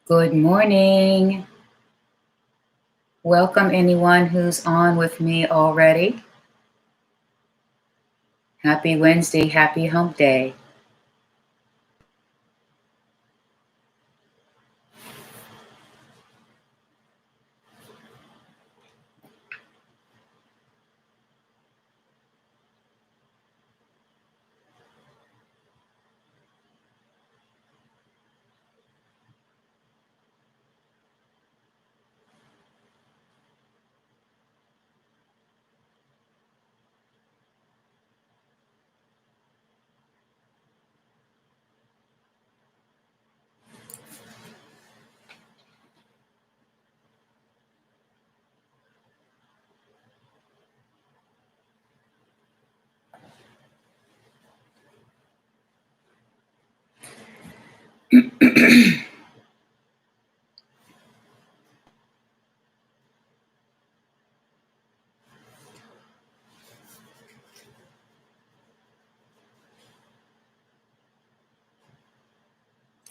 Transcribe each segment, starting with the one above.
Good morning. Welcome anyone who's on with me already. Happy Wednesday, happy hump day.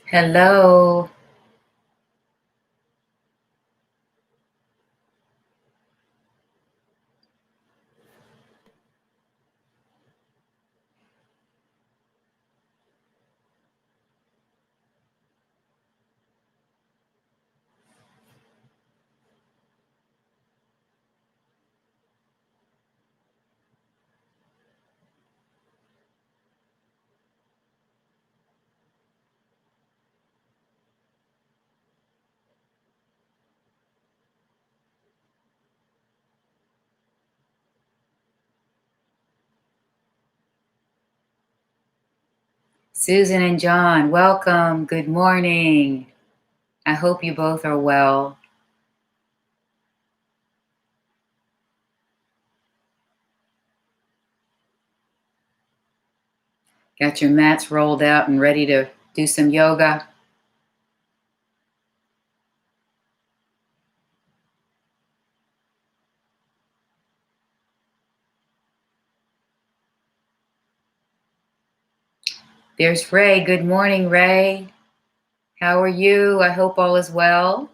Hello. Susan and John, welcome. Good morning. I hope you both are well. Got your mats rolled out and ready to do some yoga. There's Ray. Good morning, Ray. How are you? I hope all is well.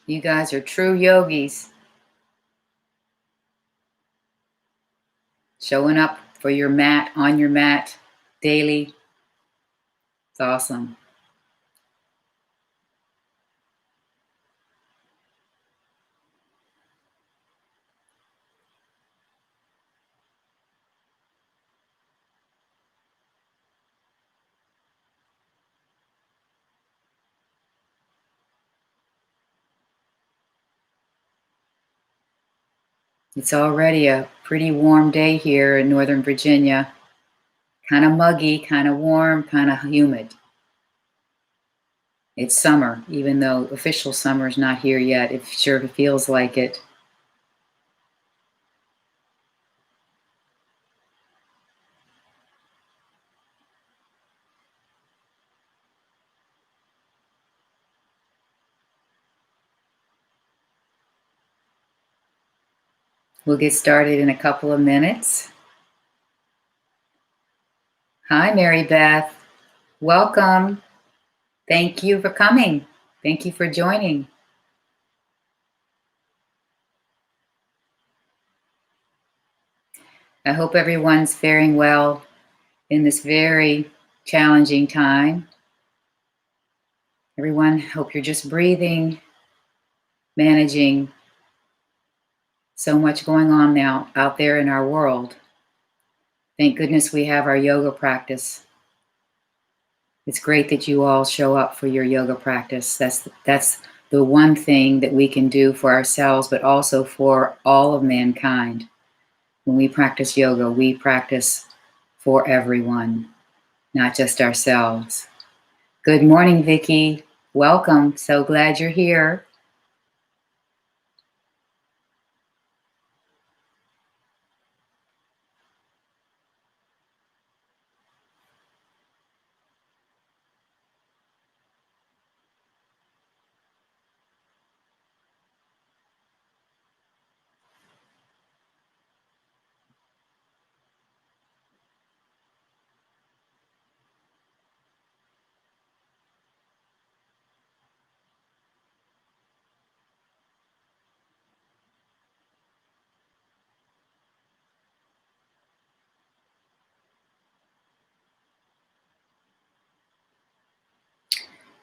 You guys are true yogis. Showing up for your mat, on your mat, daily. It's awesome. It's already a pretty warm day here in Northern Virginia. Kind of muggy, kind of warm, kind of humid. It's summer, even though official summer is not here yet. It sure feels like it. We'll get started in a couple of minutes. Hi, Mary Beth. Welcome. Thank you for coming. Thank you for joining. I hope everyone's faring well in this very challenging time. Everyone, hope you're just breathing, managing so much going on now out there in our world. Thank goodness we have our yoga practice. It's great that you all show up for your yoga practice. That's the one thing that we can do for ourselves, but also for all of mankind. When we practice yoga, we practice for everyone, not just ourselves. Good morning, Vicki. Welcome. So glad you're here.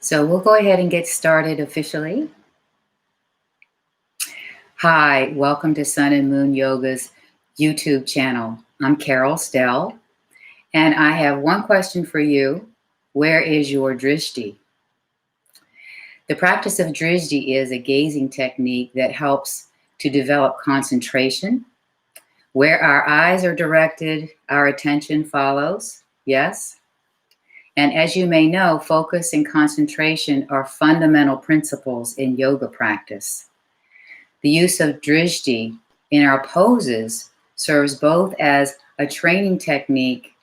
So we'll go ahead and get started officially. Hi, welcome to Sun and Moon Yoga's YouTube channel. I'm Carol Stehl, and I have one question for you. Where is your Drishti? The practice of Drishti is a gazing technique that helps to develop concentration. Where our eyes are directed, our attention follows. Yes? And as you may know, focus and concentration are fundamental principles in yoga practice. The use of Drishti in our poses serves both as a training technique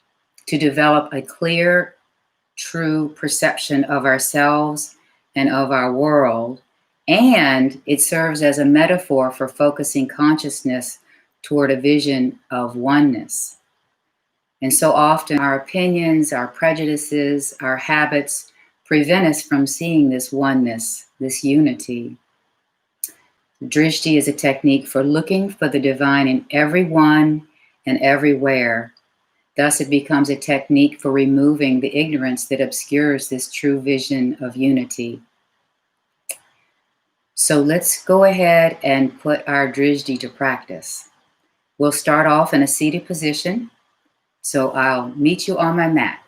to develop a clear, true perception of ourselves and of our world, and it serves as a metaphor for focusing consciousness toward a vision of oneness. And so often our opinions, our prejudices, our habits prevent us from seeing this oneness, this unity. Drishti is a technique for looking for the divine in everyone and everywhere. Thus, it becomes a technique for removing the ignorance that obscures this true vision of unity. So let's go ahead and put our Drishti to practice. We'll start off in a seated position. So I'll meet you on my mat.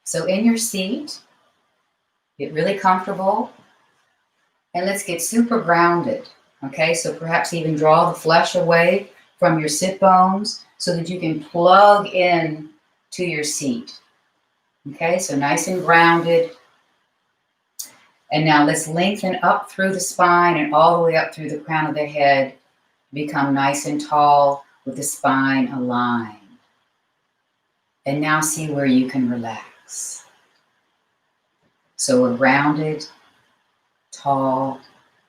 So in your seat, get really comfortable, and let's get super grounded. Okay, so perhaps even draw the flesh away from your sit bones so that you can plug in to your seat. Okay, so nice and grounded. And now let's lengthen up through the spine and all the way up through the crown of the head. Become nice and tall with the spine aligned. And now see where you can relax. So we're grounded, tall,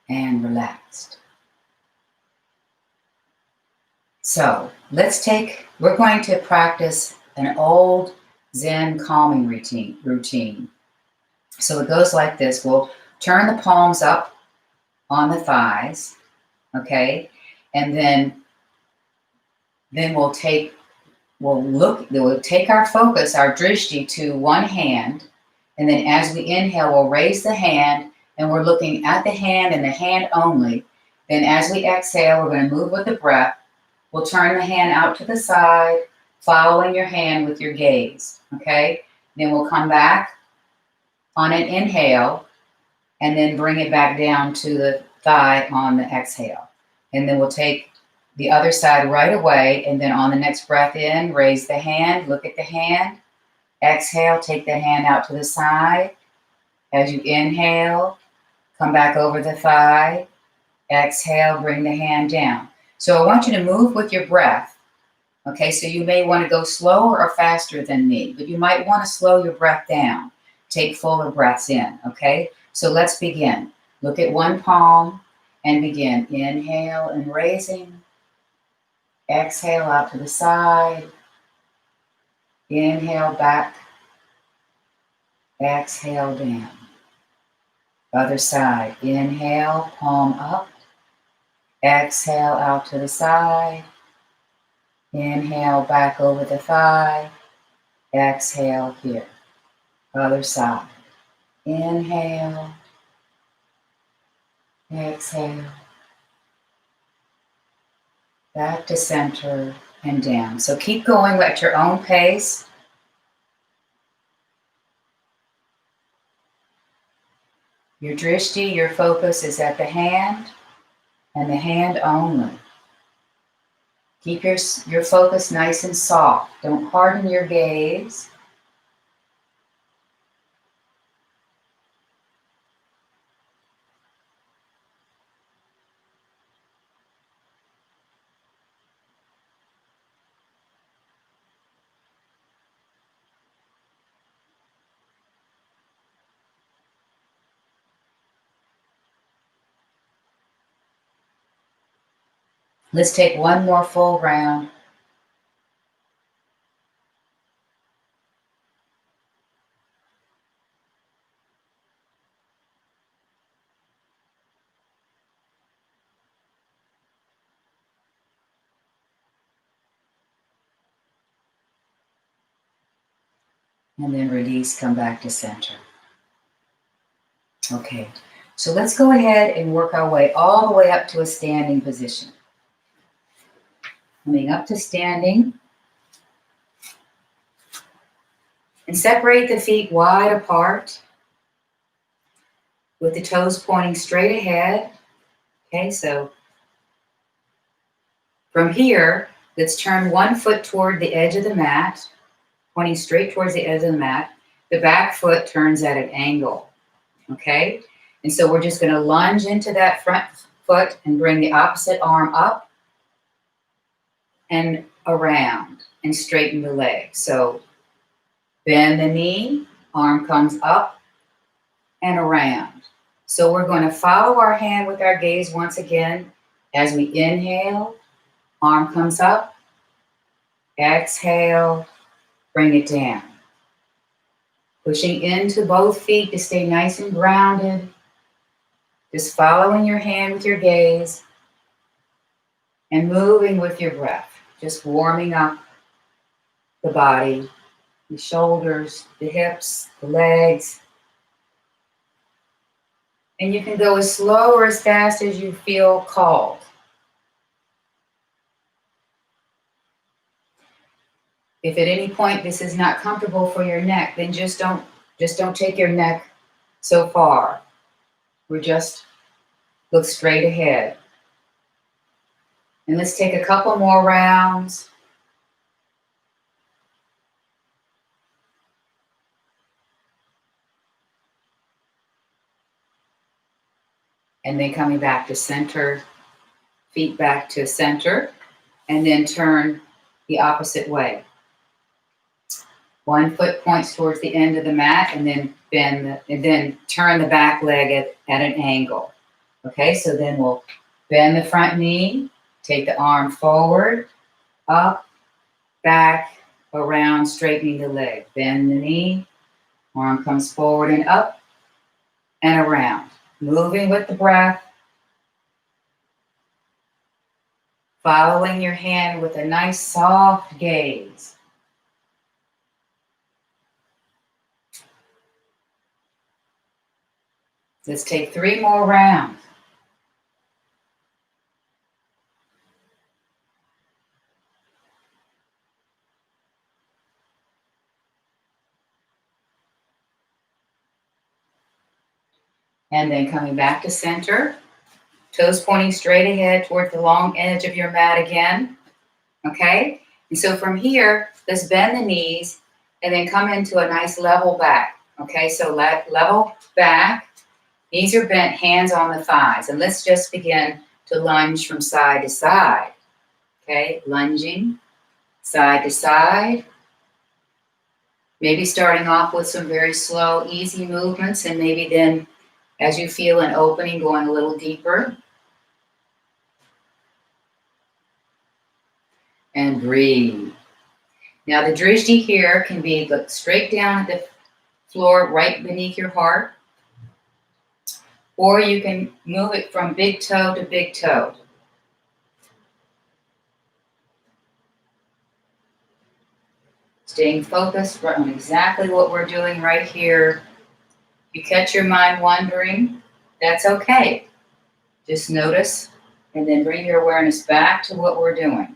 and relaxed. So we're going to practice an old Zen calming routine. So it goes like this. We'll turn the palms up on the thighs, okay? And then we'll take our focus, our Drishti, to one hand. And then as we inhale, we'll raise the hand, and we're looking at the hand and the hand only. Then as we exhale, we're going to move with the breath. We'll turn the hand out to the side, following your hand with your gaze, okay? Then we'll come back on an inhale, and then bring it back down to the thigh on the exhale. And then we'll take the other side right away, and then on the next breath in, raise the hand, look at the hand. Exhale, take the hand out to the side. As you inhale, come back over the thigh. Exhale, bring the hand down. So I want you to move with your breath. Okay, so you may want to go slower or faster than me, but you might want to slow your breath down. Take fuller breaths in, okay? So let's begin. Look at one palm and begin. Inhale and raising. Exhale out to the side. Inhale back. Exhale down. Other side. Inhale, palm up. Exhale out to the side. Inhale back over the thigh. Exhale here. Other side. Inhale. Exhale. Back to center and down. So keep going at your own pace. Your Drishti, your focus is at the hand and the hand only. Keep your focus nice and soft. Don't harden your gaze. Let's take one more full round. And then release, come back to center. Okay, so let's go ahead and work our way all the way up to a standing position. Coming up to standing. And separate the feet wide apart with the toes pointing straight ahead. Okay, so from here, let's turn one foot toward the edge of the mat, pointing straight towards the edge of the mat. The back foot turns at an angle. Okay, and so we're just going to lunge into that front foot and bring the opposite arm up and around and straighten the leg. So bend the knee, arm comes up and around. So we're going to follow our hand with our gaze once again. As we inhale, arm comes up, exhale, bring it down. Pushing into both feet to stay nice and grounded. Just following your hand with your gaze and moving with your breath. Just warming up the body, the shoulders, the hips, the legs. And you can go as slow or as fast as you feel called. If at any point this is not comfortable for your neck, then just don't take your neck so far. We're just look straight ahead. And let's take a couple more rounds. And then coming back to center, feet back to center, and then turn the opposite way. One foot points towards the end of the mat, and then bend, and then turn the back leg at an angle. Okay, so then we'll bend the front knee, take the arm forward, up, back, around, straightening the leg. Bend the knee, arm comes forward and up and around. Moving with the breath, following your hand with a nice soft gaze. Let's take 3 more rounds. And then coming back to center, toes pointing straight ahead towards the long edge of your mat again. Okay? And so from here, let's bend the knees and then come into a nice level back. Okay, so level back, knees are bent, hands on the thighs. And let's just begin to lunge from side to side. Okay, lunging side to side. Maybe starting off with some very slow, easy movements, and maybe then as you feel an opening, going a little deeper. And breathe. Now the Drishti here can be look straight down at the floor right beneath your heart. Or you can move it from big toe to big toe. Staying focused on exactly what we're doing right here. You catch your mind wandering, that's okay. Just notice and then bring your awareness back to what we're doing.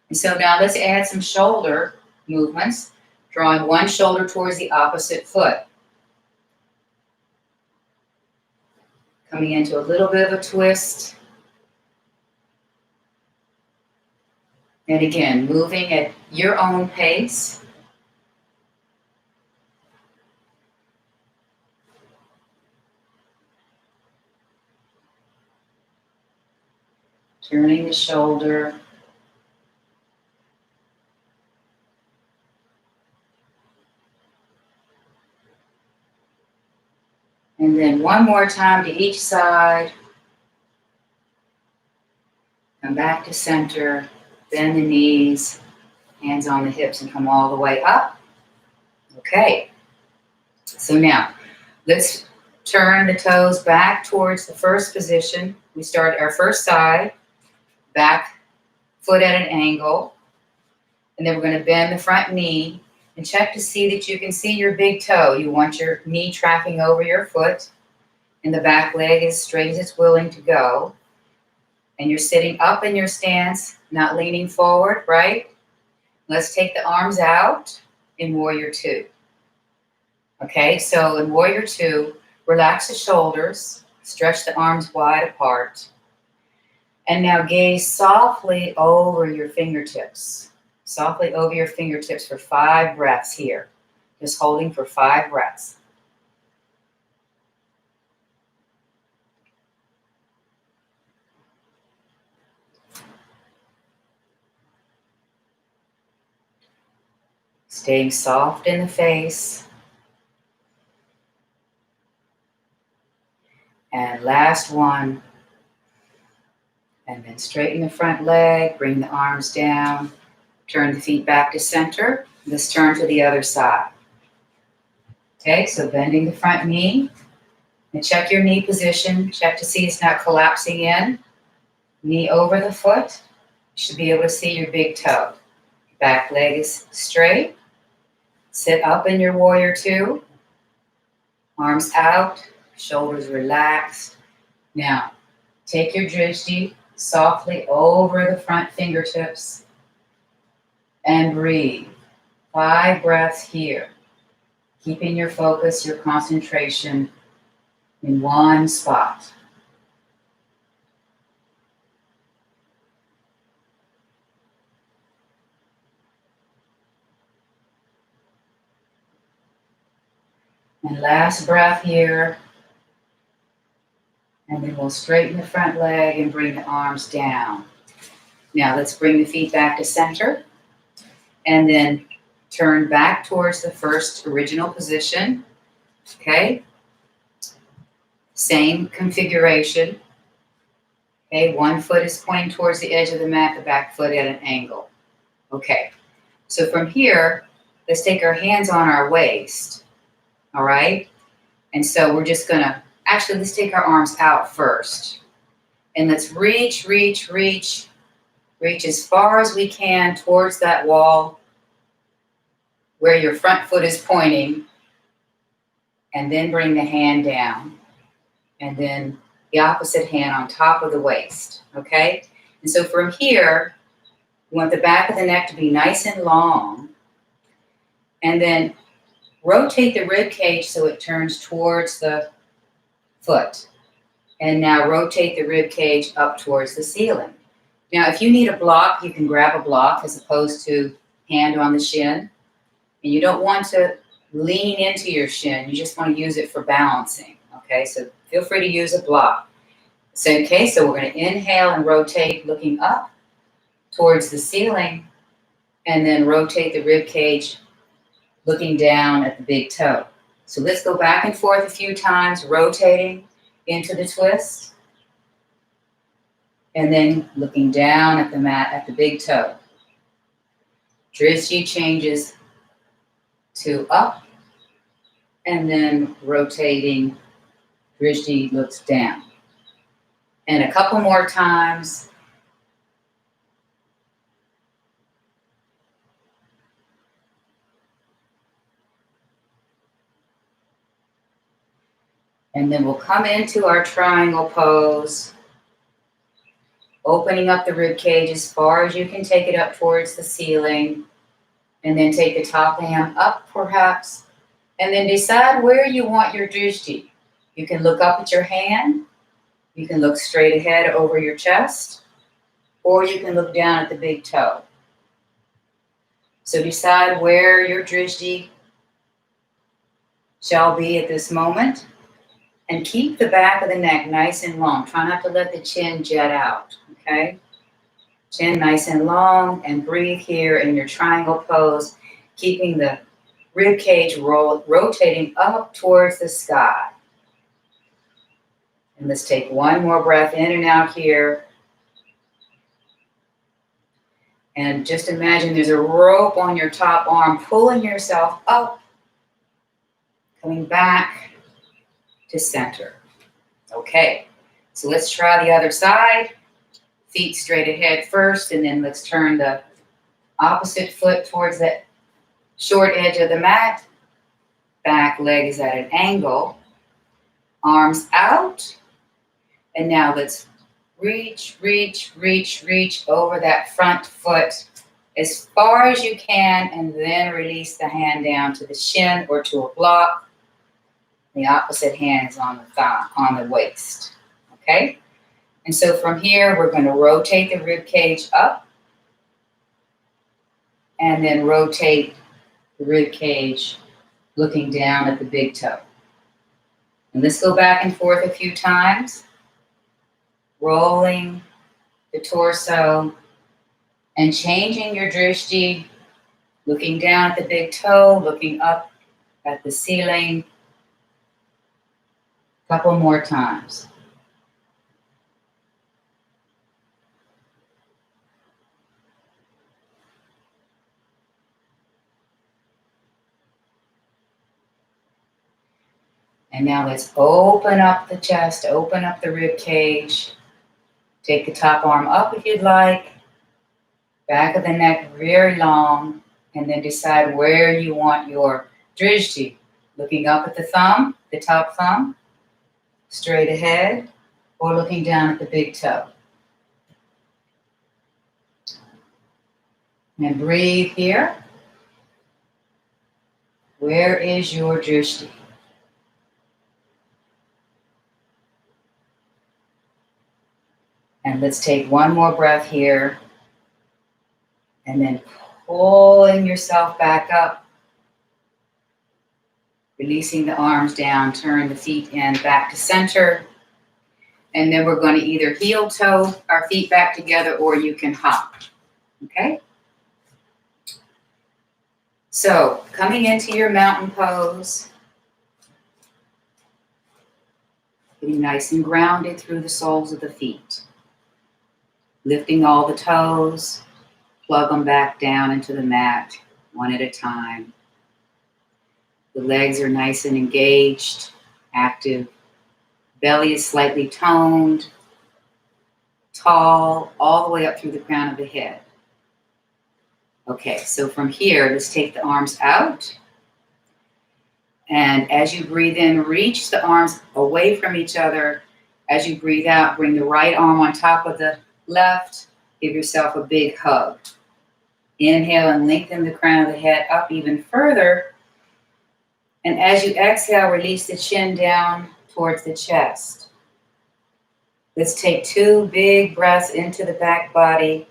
And so now let's add some shoulder movements, drawing one shoulder towards the opposite foot. Coming into a little bit of a twist. And again, moving at your own pace. Turning the shoulder. And then one more time to each side. Come back to center. Bend the knees. Hands on the hips and come all the way up. Okay. So now, let's turn the toes back towards the first position. We start our first side. Back foot at an angle, and then we're going to bend the front knee, And check to see that you can see your big toe. You want your knee tracking over your foot, and the back leg is straight as it's willing to go. And you're sitting up in your stance, not leaning forward, right? Let's take the arms out in Warrior Two. Okay, so in Warrior Two, relax the shoulders, stretch the arms wide apart. And now gaze softly over your fingertips. Softly over your fingertips for 5 breaths here. Just holding for 5 breaths. Staying soft in the face. And last one. And then straighten the front leg, bring the arms down, turn the feet back to center. Let's turn to the other side. Okay, so bending the front knee. And check your knee position. Check to see it's not collapsing in. Knee over the foot. You should be able to see your big toe. Back leg is straight. Sit up in your Warrior Two. Arms out, shoulders relaxed. Now, take your Drishti softly over the front fingertips and breathe. 5 breaths here. Keeping your focus, your concentration in one spot. And last breath here. And then we'll straighten the front leg and bring the arms down. Now let's bring the feet back to center. And then turn back towards the first original position. Okay. Same configuration. Okay, one foot is pointing towards the edge of the mat, the back foot at an angle. Okay, so from here, let's take our hands on our waist. All right, and so we're just gonna, actually let's take our arms out first. And let's reach as far as we can towards that wall where your front foot is pointing. And then bring the hand down. And then the opposite hand on top of the waist, okay? And so from here, you want the back of the neck to be nice and long. And then rotate the rib cage so it turns towards the foot. And now rotate the rib cage up towards the ceiling. Now, if you need a block, you can grab a block as opposed to hand on the shin. And you don't want to lean into your shin. You just want to use it for balancing, okay? So feel free to use a block. So, okay, so we're going to inhale and rotate looking up towards the ceiling, and then rotate the rib cage looking down at the big toe. So let's go back and forth a few times, rotating into the twist, and then looking down at the mat at the big toe. Drishti changes to up, and then rotating, Drishti looks down. And a couple more times. And then we'll come into our triangle pose, opening up the rib cage as far as you can take it up towards the ceiling, and then take the top hand up perhaps, and then decide where you want your Drishti. You can look up at your hand, you can look straight ahead over your chest, or you can look down at the big toe. So decide where your Drishti shall be at this moment, and keep the back of the neck nice and long. Try not to let the chin jet out, okay? Chin nice and long, and breathe here in your triangle pose, keeping the rib cage rotating up towards the sky. And let's take one more breath in and out here. And just imagine there's a rope on your top arm, pulling yourself up, coming back to center. Okay, so let's try the other side. Feet straight ahead first, and then let's turn the opposite foot towards the Short edge of the mat, back leg is at an angle, arms out, and now let's reach, reach, reach, reach over that front foot as far as you can, and then release the hand down to the shin or to a block. The opposite hand is on the thigh, on the waist. Okay? And so from here, we're going to rotate the rib cage up and then rotate the rib cage looking down at the big toe. And let's go back and forth a few times, rolling the torso and changing your drishti, looking down at the big toe, looking up at the ceiling. A couple more times. And now let's open up the chest, open up the rib cage. Take the top arm up if you'd like. Back of the neck very long. And then decide where you want your drishti. Looking up at the thumb, the top thumb, straight ahead, or looking down at the big toe. And breathe here. Where is your drishti? And let's take one more breath here. And then pulling yourself back up. Releasing the arms down, turn the feet in back to center. And then we're going to either heel toe our feet back together or you can hop. Okay? So, coming into your mountain pose. Getting nice and grounded through the soles of the feet. Lifting all the toes, plug them back down into the mat, one at a time. The legs are nice and engaged, active. Belly is slightly toned, tall, all the way up through the crown of the head. Okay, so from here, let's take the arms out. And as you breathe in, reach the arms away from each other. As you breathe out, bring the right arm on top of the left. Give yourself a big hug. Inhale and lengthen the crown of the head up even further. And as you exhale, release the chin down towards the chest. Let's take 2 big breaths into the back body,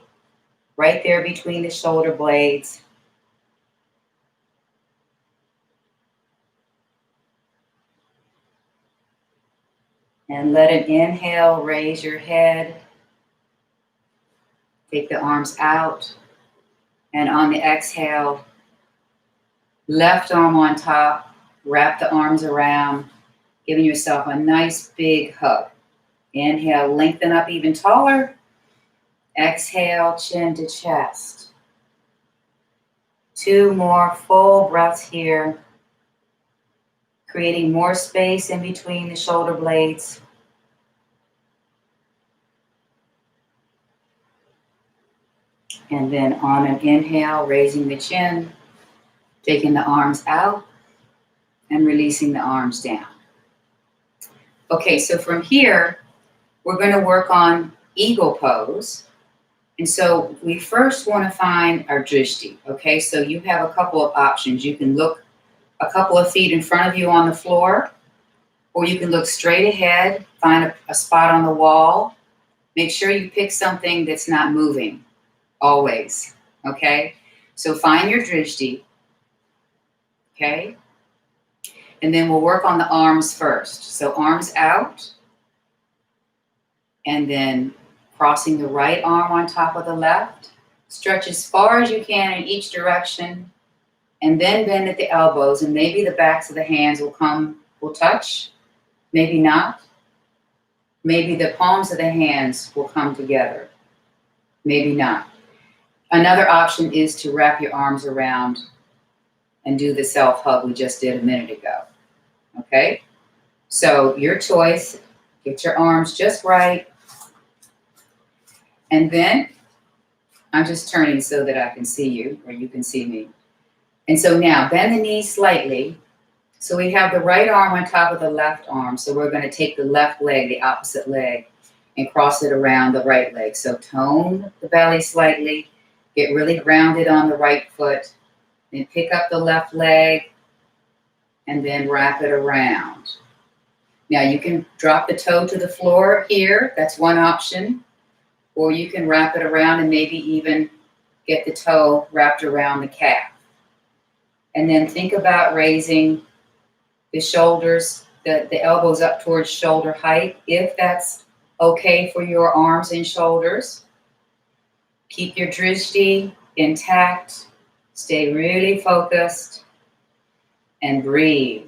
right there between the shoulder blades. And let an inhale raise your head. Take the arms out. And on the exhale, left arm on top, wrap the arms around, giving yourself a nice big hug. Inhale, lengthen up even taller. Exhale, chin to chest. 2 more full breaths here, creating more space in between the shoulder blades. And then on an inhale, raising the chin, taking the arms out, and releasing the arms down. Okay, so from here, we're going to work on eagle pose. And so we first want to find our drishti. Okay, so you have a couple of options. You can look a couple of feet in front of you on the floor, or you can look straight ahead, find a spot on the wall. Make sure you pick something that's not moving, always. Okay, so find your drishti. Okay, and then we'll work on the arms first. So arms out, and then crossing the right arm on top of the left. Stretch as far as you can in each direction, and then bend at the elbows, and maybe the backs of the hands will touch, maybe not. Maybe the palms of the hands will come together, maybe not. Another option is to wrap your arms around and do the self-hug we just did a minute ago. Okay? So your choice, get your arms just right. And then I'm just turning so that I can see you, or you can see me. And so now bend the knees slightly. So we have the right arm on top of the left arm. So we're going to take the left leg, the opposite leg, and cross it around the right leg. So tone the belly slightly, get really grounded on the right foot, then pick up the left leg, and then wrap it around. Now you can drop the toe to the floor here. That's one option. Or you can wrap it around and maybe even get the toe wrapped around the calf. And then think about raising the shoulders, the elbows up towards shoulder height, if that's okay for your arms and shoulders. Keep your drishti intact. Stay really focused and breathe.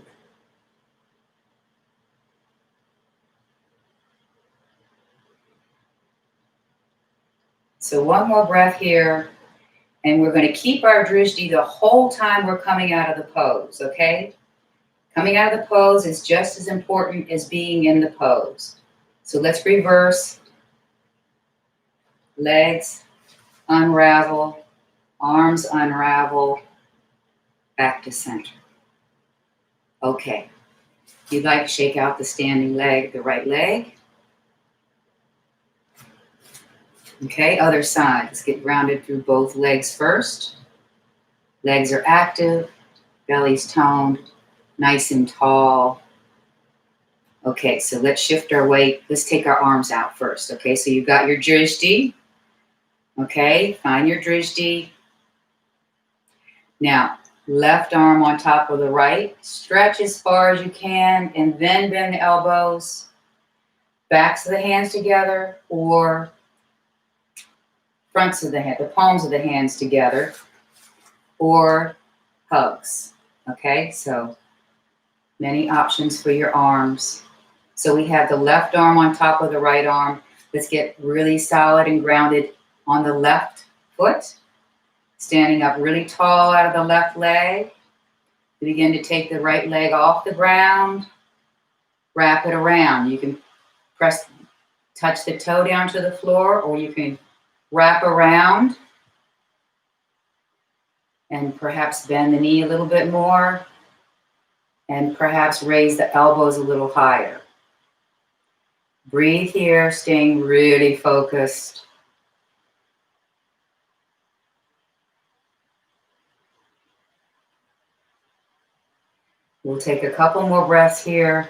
So one more breath here, and we're going to keep our drishti the whole time we're coming out of the pose, okay? Coming out of the pose is just as important as being in the pose. So let's reverse. Legs unravel, arms unravel, back to center. Okay. If you'd like, shake out the standing leg, the right leg. Okay, other side. Let's get grounded through both legs first. Legs are active, belly's toned, nice and tall. Okay, so let's shift our weight. Let's take our arms out first. Okay, so you've got your drishti. Okay, find your drishti. Now, left arm on top of the right. Stretch as far as you can and then bend the elbows. Backs of the hands together or fronts of the hand, the palms of the hands together, or hugs. Okay, so many options for your arms. So we have the left arm on top of the right arm. Let's get really solid and grounded on the left foot. Standing up really tall out of the left leg. We begin to take the right leg off the ground. Wrap it around. You can touch the toe down to the floor, or you can wrap around and perhaps bend the knee a little bit more and perhaps raise the elbows a little higher. Breathe here, staying really focused. We'll take a couple more breaths here.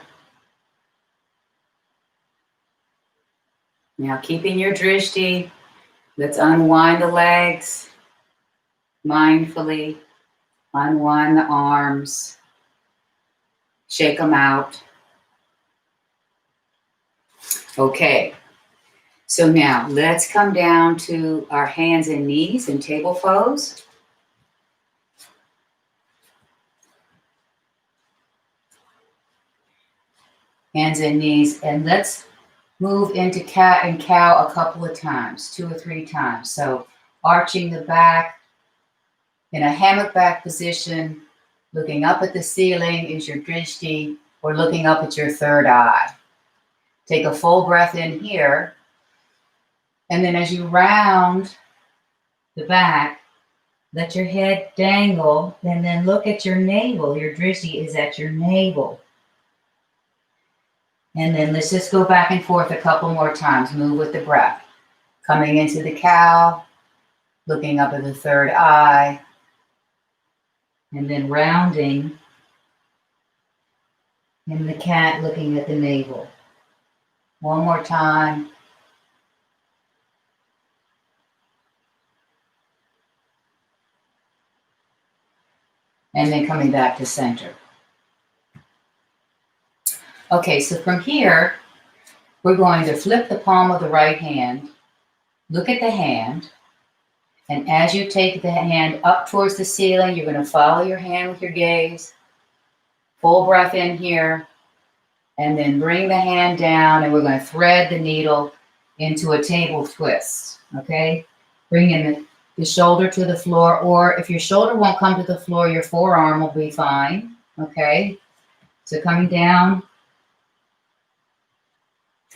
Now keeping your drishti, let's unwind the legs. Mindfully unwind the arms. Shake them out. Okay, so now let's come down to our hands and knees in table pose. Hands and knees, and let's move into cat and cow a couple of times, 2 or 3 times. So arching the back in a hammock back position, looking up at the ceiling is your drishti, or looking up at your third eye. Take a full breath in here, and then as you round the back, let your head dangle, and then look at your navel. Your drishti is at your navel. And then let's just go back and forth a couple more times. Move with the breath. Coming into the cow, looking up at the third eye, and then rounding in the cat, looking at the navel. One more time. And then coming back to center. Okay, so from here, we're going to flip the palm of the right hand, look at the hand, and as you take the hand up towards the ceiling, you're going to follow your hand with your gaze. Full breath in here, and then bring the hand down, and we're going to thread the needle into a table twist, okay? Bring in the shoulder to the floor, or if your shoulder won't come to the floor, your forearm will be fine, okay? So coming down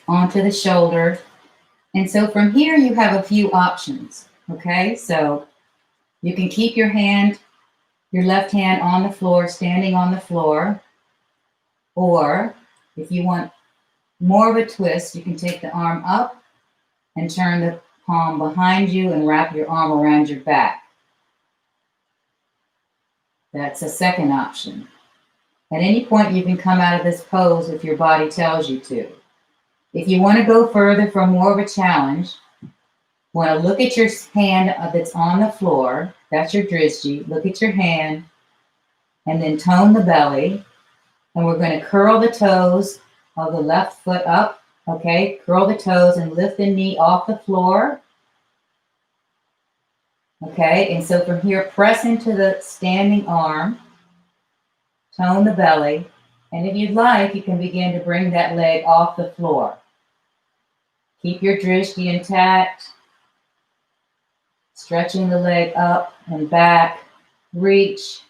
onto the shoulder. And so from here, you have a few options, okay? So you can keep your your left hand on the floor, standing on the floor. Or if you want more of a twist, you can take the arm up and turn the palm behind you and wrap your arm around your back. That's a second option. At any point, you can come out of this pose if your body tells you to. If you want to go further for more of a challenge, want to look at your hand that's on the floor. That's your drishti. Look at your hand and then tone the belly. And we're going to curl the toes of the left foot up. Okay, curl the toes and lift the knee off the floor. Okay, and so from here, press into the standing arm. Tone the belly. And if you'd like, you can begin to bring that leg off the floor. Keep your drishti intact. Stretching the leg up and back. Reach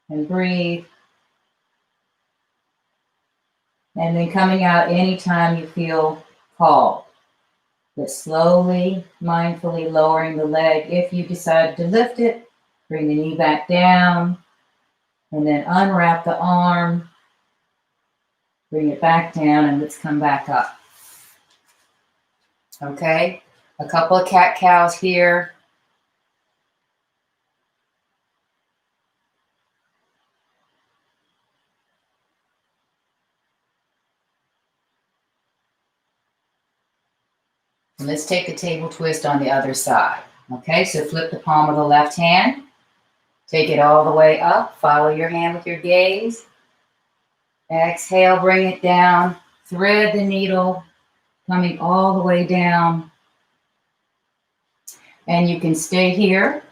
and breathe. And then coming out anytime you feel called. But slowly, mindfully lowering the leg. If you decide to lift it, bring the knee back down. And then unwrap the arm. Bring it back down and let's come back up. Okay, a couple of cat-cows here. And let's take the table twist on the other side. Okay, so flip the palm of the left hand. Take it all the way up. Follow your hand with your gaze. Exhale, bring it down. Thread the needle, coming all the way down. And you can stay here.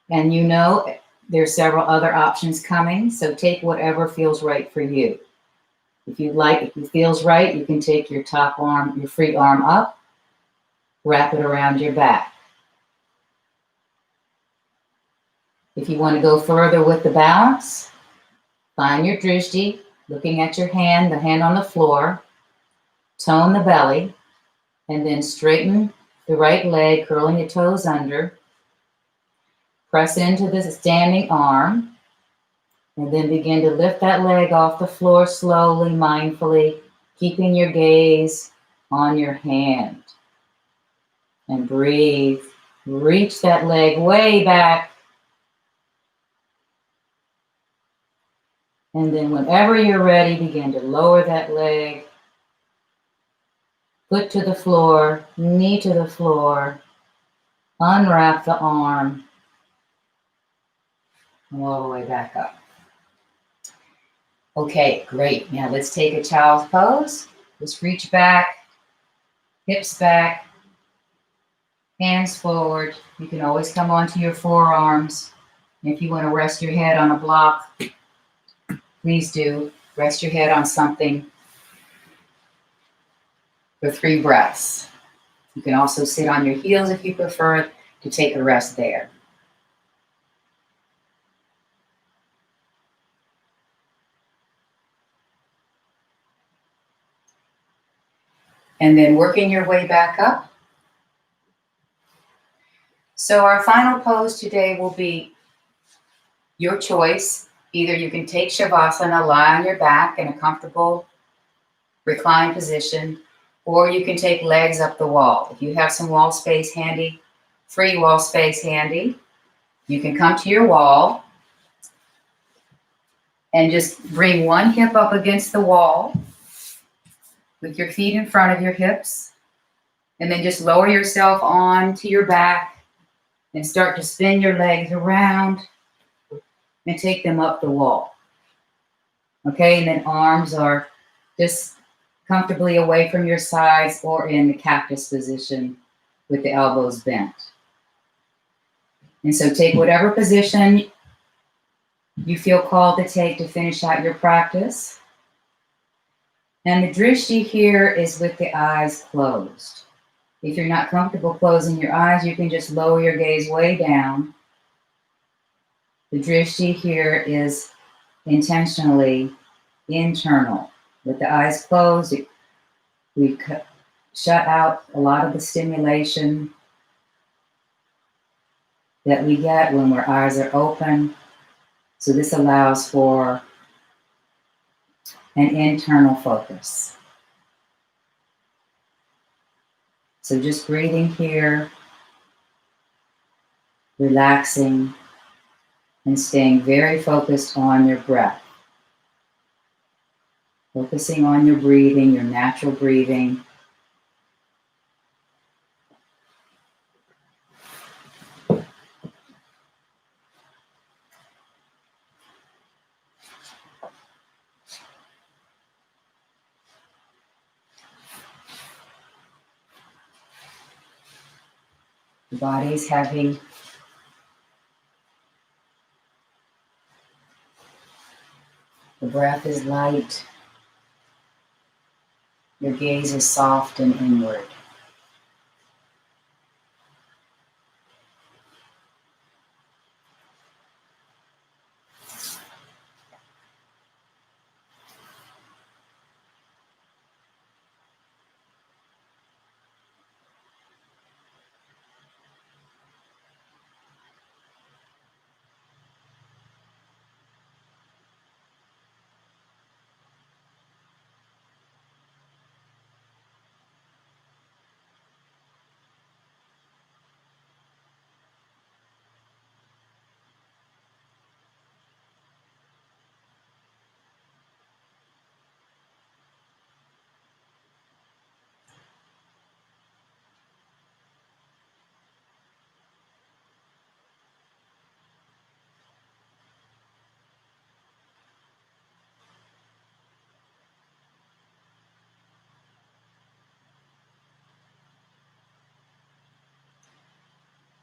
And you know there's several other options coming, so take whatever feels right for you. If it feels right, you can take your top arm, your free arm up, wrap it around your back. If you want to go further with the balance, find your drishti, looking at your hand, the hand on the floor, tone the belly, and then straighten the right leg, curling the toes under. Press into the standing arm, and then begin to lift that leg off the floor slowly, mindfully, keeping your gaze on your hand. And breathe. Reach that leg way back. And then whenever you're ready, begin to lower that leg. Foot to the floor, knee to the floor. Unwrap the arm. And all the way back up. Okay, great. Now let's take a child's pose. Just reach back, hips back, hands forward. You can always come onto your forearms. If you want to rest your head on a block, please do. Rest your head on something for 3 breaths. You can also sit on your heels if you prefer to take a rest there. And then working your way back up. So our final pose today will be your choice. Either you can take Shavasana, lie on your back in a comfortable reclined position, or you can take legs up the wall. If you have some wall space handy, free wall space handy, you can come to your wall and just bring one hip up against the wall with your feet in front of your hips, and then just lower yourself onto your back and start to spin your legs around and take them up the wall. Okay, and then arms are just comfortably away from your sides or in the cactus position with the elbows bent. And so take whatever position you feel called to take to finish out your practice. And the drishti here is with the eyes closed. If you're not comfortable closing your eyes, you can just lower your gaze way down. The drishti here is intentionally internal. With the eyes closed, we shut out a lot of the stimulation. that we get when our eyes are open. So this allows for an internal focus. So just breathing here, relaxing, and staying very focused on your breath. Focusing on your breathing, your natural breathing. The body is heavy. The breath is light. Your gaze is soft and inward.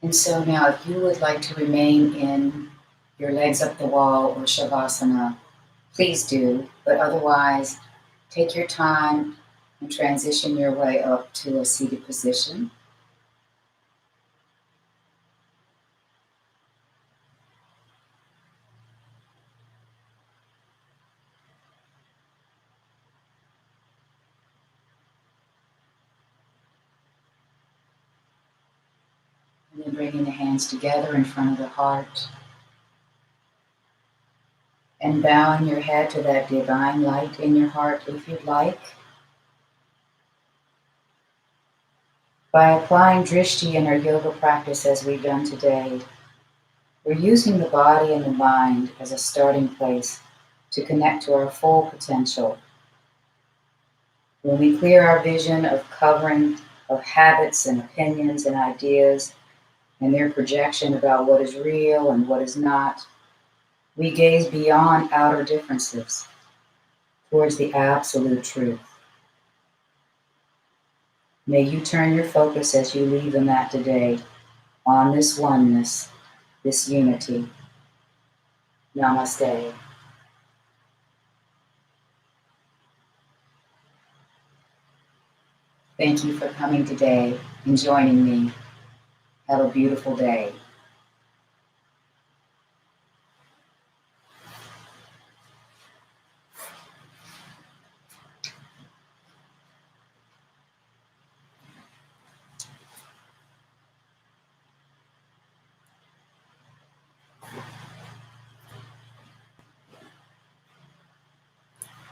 And so now if you would like to remain in your legs up the wall or Shavasana, please do. But otherwise, take your time and transition your way up to a seated position. And then bringing the hands together in front of the heart. And bowing your head to that divine light in your heart if you'd like. By applying Drishti in our yoga practice as we've done today, we're using the body and the mind as a starting place to connect to our full potential. When we clear our vision of covering of habits and opinions and ideas and their projection about what is real and what is not, we gaze beyond outer differences towards the absolute truth. May you turn your focus as you leave the mat today on this oneness, this unity. Namaste. Thank you for coming today and joining me. Have a beautiful day.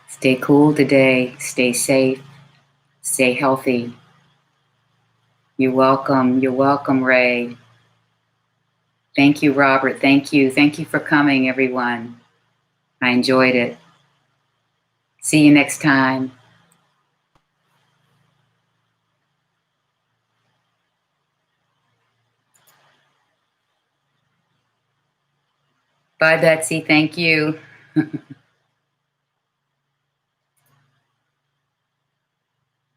Stay cool today. Stay safe. Stay healthy. You're welcome. You're welcome, Ray. Thank you, Robert. Thank you. Thank you for coming, everyone. I enjoyed it. See you next time. Bye, Betsy. Thank you.